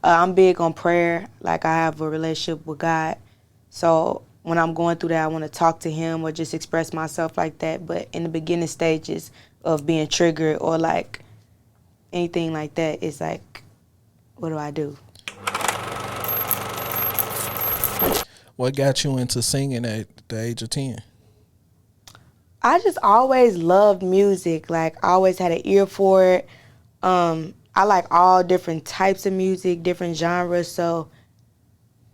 I'm big on prayer. Like, I have a relationship with God. So when I'm going through that, I want to talk to him or just express myself like that. But in the beginning stages of being triggered or like anything like that, it's like, what do I do? What got you into singing at the age of 10? I just always loved music. Like, I always had an ear for it. I like all different types of music, different genres. So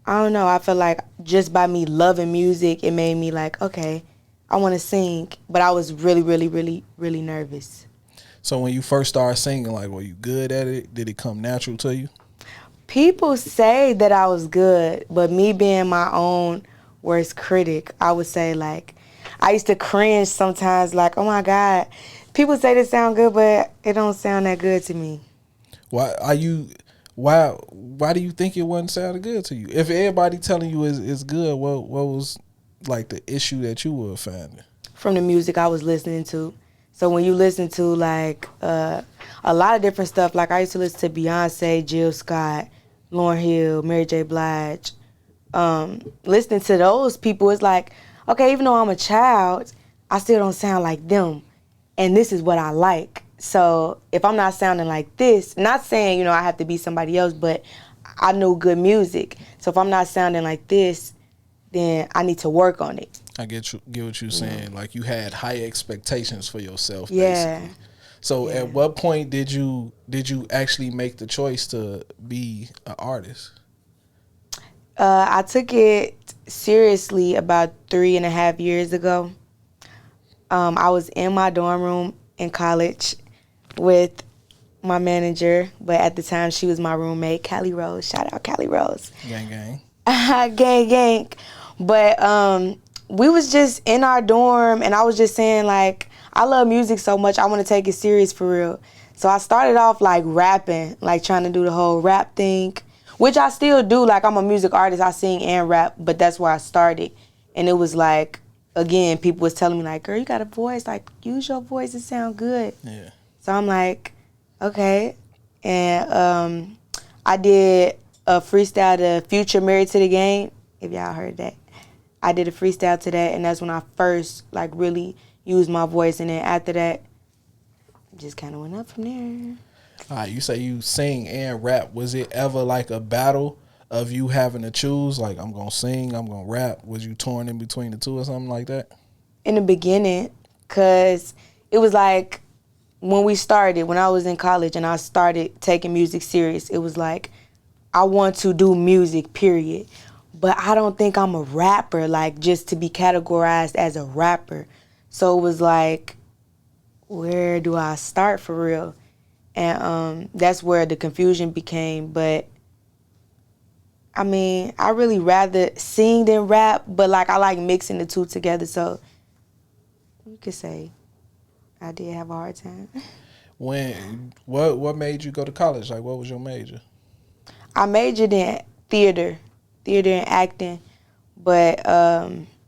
I don't know. I feel like just by me loving music, it made me like, okay, I want to sing. But I was really, really, really, really nervous. So when you first started singing, like, were you good at it? Did it come natural to you? People say that I was good, but me being my own worst critic, I would say, like, I used to cringe sometimes, like, oh my God, people say this sound good, but it don't sound that good to me. Why do you think it wasn't sounding good to you? If everybody telling you it's good, what was like the issue that you were finding? From the music I was listening to. So when you listen to like a lot of different stuff, like I used to listen to Beyonce, Jill Scott, Lauryn Hill, Mary J. Blige. Listening to those people, it's like, okay, even though I'm a child, I still don't sound like them. And this is what I like. So if I'm not sounding like this, not saying, I have to be somebody else, but I know good music. So if I'm not sounding like this, then I need to work on it. I get what you're saying. Like, you had high expectations for yourself, Yeah. basically. So at what point did you actually make the choice to be an artist? I took it seriously about 3.5 years ago. I was in my dorm room in college with my manager, but at the time she was my roommate, Callie Rose. Shout out Callie Rose. Gang, gang. Gang, gang. But we was just in our dorm, and I was just saying, like, I love music so much, I want to take it serious for real. So I started off, like, rapping, like, trying to do the whole rap thing, which I still do. Like, I'm a music artist, I sing and rap, but that's where I started. And it was like, again, people was telling me, like, girl, you got a voice, like, use your voice, it sound good. Yeah. So I'm like, okay. And I did a freestyle to Future Married to the Game, if y'all heard that. I did a freestyle to that, and that's when I first, like, really used my voice. And then after that, just kind of went up from there. All right, you say you sing and rap. Was it ever like a battle of you having to choose, like, I'm going to sing, I'm going to rap? Was you torn in between the two or something like that? In the beginning, because it was like when I was in college and I started taking music serious, it was like, I want to do music, period. But I don't think I'm a rapper, like, just to be categorized as a rapper. So it was like, where do I start for real? And that's where the confusion became. But I mean, I really rather sing than rap, but like, I like mixing the two together. So you could say I did have a hard time. What made you go to college? Like, what was your major? I majored in theater and acting, but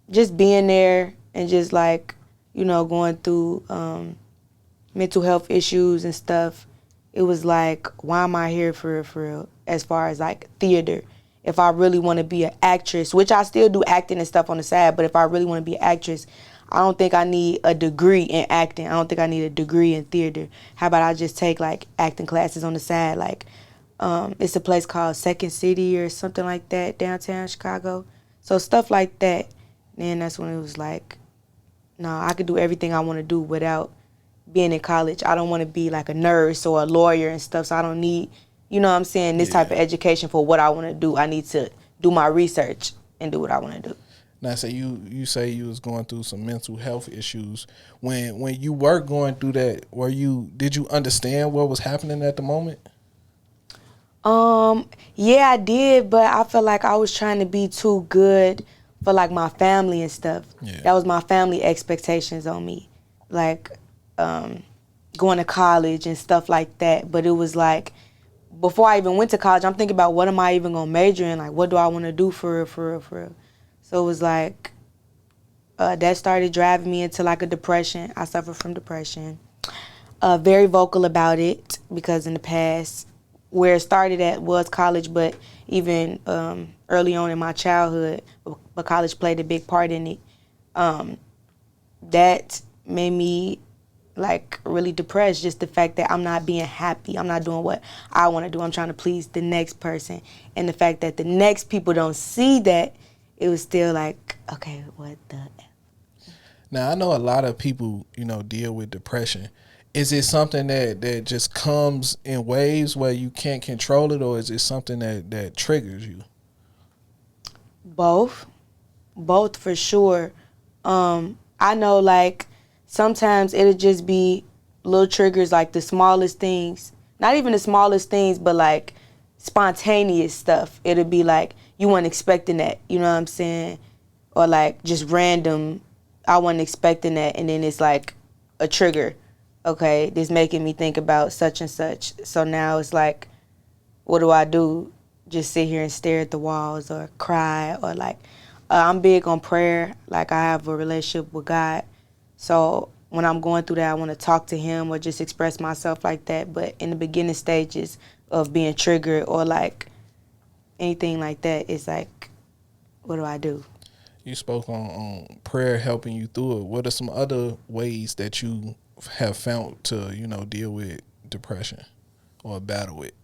just being there and just like, going through mental health issues and stuff, it was like, why am I here for real, as far as like theater? If I really want to be an actress, which I still do acting and stuff on the side, but if I really want to be an actress, I don't think I need a degree in acting. I don't think I need a degree in theater. How about I just take like acting classes on the side? Like, it's a place called Second City or something like that, downtown Chicago. So stuff like that. Then that's when it was like, no, I could do everything I want to do without being in college. I don't want to be like a nurse or a lawyer and stuff, so I don't need, this type of education for what I want to do. I need to do my research and do what I want to do. Now, say you say you was going through some mental health issues. When you were going through that, did you understand what was happening at the moment? Yeah, I did, but I felt like I was trying to be too good for like my family and stuff. Yeah. That was my family expectations on me, like going to college and stuff like that. But it was like, before I even went to college, I'm thinking about what am I even gonna major in? Like, what do I want to do for real? So it was like, that started driving me into like a depression. I suffer from depression. Very vocal about it because in the past, where it started at was college, but even early on in my childhood, but college played a big part in it. That made me like really depressed, just the fact that I'm not being happy. I'm not doing what I want to do. I'm trying to please the next person. And the fact that the next people don't see that, it was still like, okay, what the F? Now, I know a lot of people, deal with depression. Is it something that just comes in waves where you can't control it, or is it something that triggers you? Both for sure. I know like sometimes it'll just be little triggers, like the smallest things, not even the smallest things, but like spontaneous stuff. It'll be like you weren't expecting that, you know what I'm saying? Or like just random, I wasn't expecting that, and then it's like a trigger. Okay, this making me think about such and such. So now it's like, what do I do? Just sit here and stare at the walls or cry, or like, I'm big on prayer. Like, I have a relationship with God. So when I'm going through that, I want to talk to him or just express myself like that. But in the beginning stages of being triggered or like anything like that, it's like, what do I do? You spoke on prayer helping you through it. What are some other ways that you have found to, deal with depression or battle it?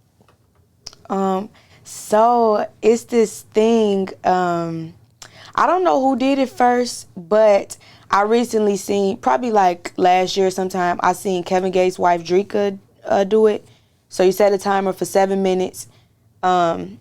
So it's this thing, I don't know who did it first, but I recently seen, probably like last year sometime, I seen Kevin Gates' wife Drika do it. So you set a timer for 7 minutes. 7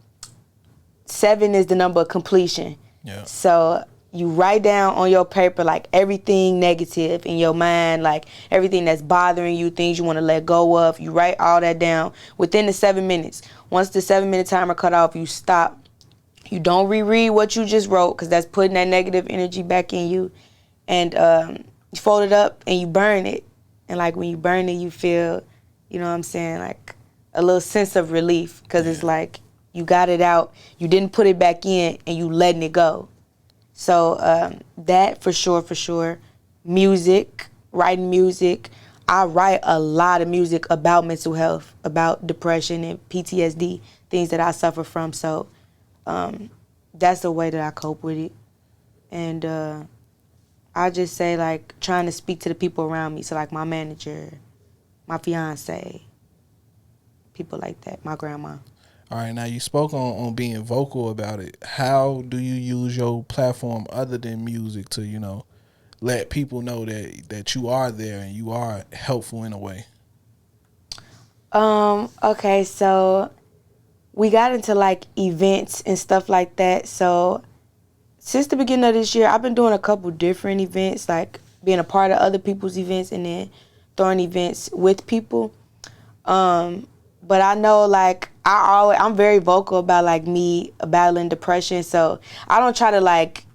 is the number of completion. Yeah. So you write down on your paper like everything negative in your mind, like everything that's bothering you, things you want to let go of. You write all that down within the 7 minutes. Once the 7-minute timer cut off, you stop. You don't reread what you just wrote, because that's putting that negative energy back in you. And you fold it up and you burn it. And like when you burn it, you feel, you know what I'm saying, like a little sense of relief, because it's like you got it out, you didn't put it back in, and you letting it go. So that for sure. Music, writing music. I write a lot of music about mental health, about depression and PTSD, things that I suffer from. So that's the way that I cope with it. And I just say like trying to speak to the people around me. So like my manager, my fiance, people like that, my grandma. All right, now you spoke on being vocal about it. How do you use your platform other than music to, let people know that you are there and you are helpful in a way? Okay, so we got into like events and stuff like that. So since the beginning of this year, I've been doing a couple different events, like being a part of other people's events and then throwing events with people. But I know like I'm very vocal about like me battling depression. So I don't try to like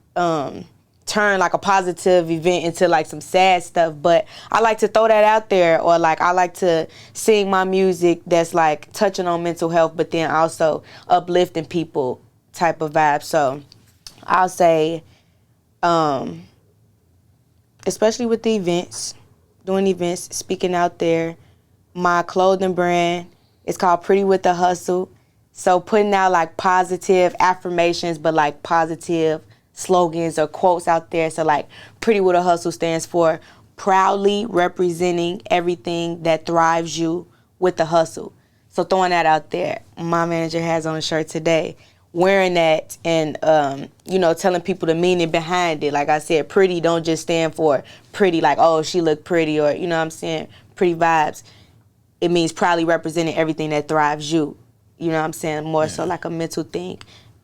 turn like a positive event into like some sad stuff, but I like to throw that out there, or like I like to sing my music that's like touching on mental health, but then also uplifting people type of vibe. So I'll say, especially with the events, doing events, speaking out there, my clothing brand, it's called Pretty with the Hustle. So putting out like positive affirmations, but like positive slogans or quotes out there. So like Pretty with a Hustle stands for proudly representing everything that thrives you with the hustle. So throwing that out there. My manager has on a shirt today, wearing that and, telling people the meaning behind it. Like I said, pretty don't just stand for pretty, like, oh, she look pretty, or, you know what I'm saying, pretty vibes. It means proudly representing everything that thrives you. You know what I'm saying? More so like a mental thing.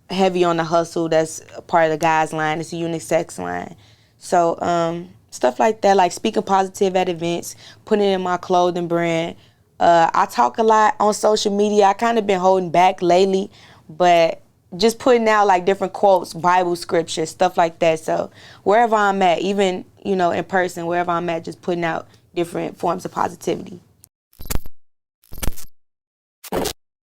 Heavy on the hustle, that's a part of the guys line. It's a unisex line. So stuff like that, like speaking positive at events, putting it in my clothing brand. I talk a lot on social media. I kind of been holding back lately, but just putting out like different quotes, Bible scripture, stuff like that. So wherever I'm at, even, in person, wherever I'm at, just putting out different forms of positivity.